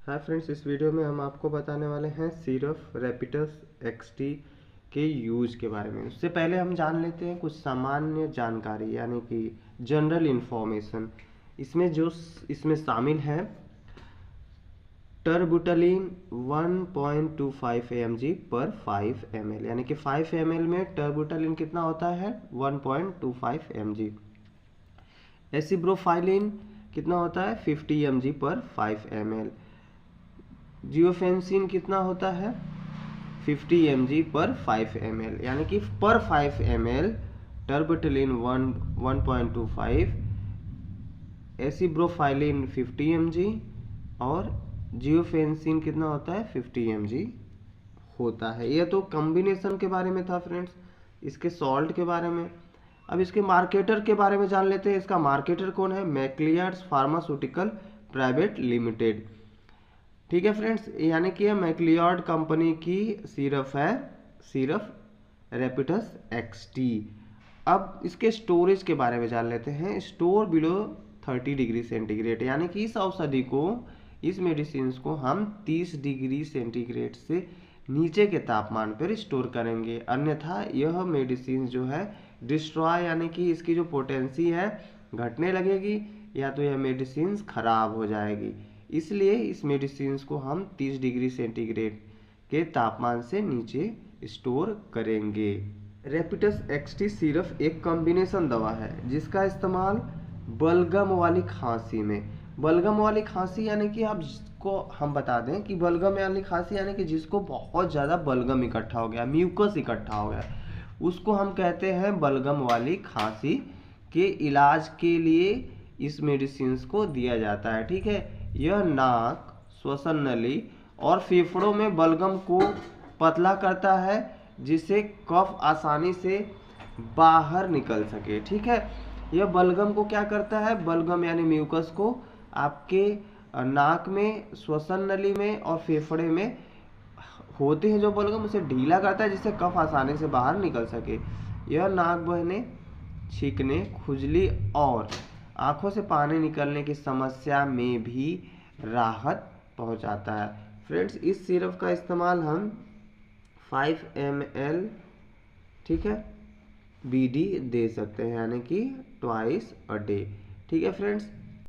Hi friends, इस video में हम आपको बताने वाले हैं सिरप रेपिटस एक्सटी के यूज के बारे में। उससे पहले हम जान लेते हैं कुछ सामान्य जानकारी यानी कि जनरल इन्फॉर्मेशन। इसमें शामिल है टर्बुटलिन 1.25 mg पर 5 ml, यानी कि 5 ml में टर्बुटलिन कितना होता है 1.25 mg। एसिब्रोफाइलिन कितना होता है 50 mg पर 5 ml। जियोफेंसिन कितना होता है 50 mg पर 5 ml, यानी कि पर 5 ml टर्बुटलिन 1.25, एसिब्रोफाइलिन 50 mg और जियोफेंसिन कितना होता है 50 mg होता है। यह तो कॉम्बिनेशन के बारे में था फ्रेंड्स, इसके सॉल्ट के बारे में। अब इसके मार्केटर के बारे में जान लेते हैं। इसका मार्केटर कौन है, मैक्लियार्ड्स फार्मास्यूटिकल प्राइवेट लिमिटेड। ठीक है फ्रेंड्स, यानी कि यह मैक्लियार्ड कंपनी की सिरप है, सिरप रेपिटस एक्सटी। अब इसके स्टोरेज के बारे में जान लेते हैं। स्टोर बिलो 30 डिग्री सेंटीग्रेड, यानी कि इस औषधि को, इस मेडिसिन को हम 30 डिग्री सेंटीग्रेड से नीचे के तापमान पर स्टोर करेंगे, अन्यथा यह मेडिसिन जो है डिस्ट्रॉय, यानी कि इसकी जो पोटेंसी है घटने लगेगी, या तो यह मेडिसिन खराब हो जाएगी। इसलिए इस मेडिसिन को हम 30 डिग्री सेंटीग्रेड के तापमान से नीचे स्टोर करेंगे। रेपिटस एक्सटी सिरप एक कॉम्बिनेशन दवा है जिसका इस्तेमाल बलगम वाली खांसी में, बलगम वाली खांसी यानी कि आप जिसको हम बता दें कि बलगम वाली खांसी यानी कि जिसको बहुत ज़्यादा बलगम इकट्ठा हो गया, म्यूकस इकट्ठा हो गया, उसको हम कहते हैं बलगम वाली खांसी के इलाज के लिए इस मेडिसिन को दिया जाता है। ठीक है, यह नाक, श्वसन नली और फेफड़ों में बलगम को पतला करता है जिससे कफ आसानी से बाहर निकल सके। ठीक है, यह बलगम को क्या करता है, बलगम यानी म्यूकस को आपके नाक में, श्वसन नली में और फेफड़े में होते हैं जो बलगम, उसे ढीला करता है जिससे कफ आसानी से बाहर निकल सके। यह नाक बहने, छींकने, खुजली और आंखों से पानी निकलने की समस्या में भी राहत पहुंचाता है। फ्रेंड्स, इस सिरप का इस्तेमाल हम 5 ml, ठीक है, BD दे सकते हैं, यानी कि ट्वाइस अ डे। ठीक है फ्रेंड्स,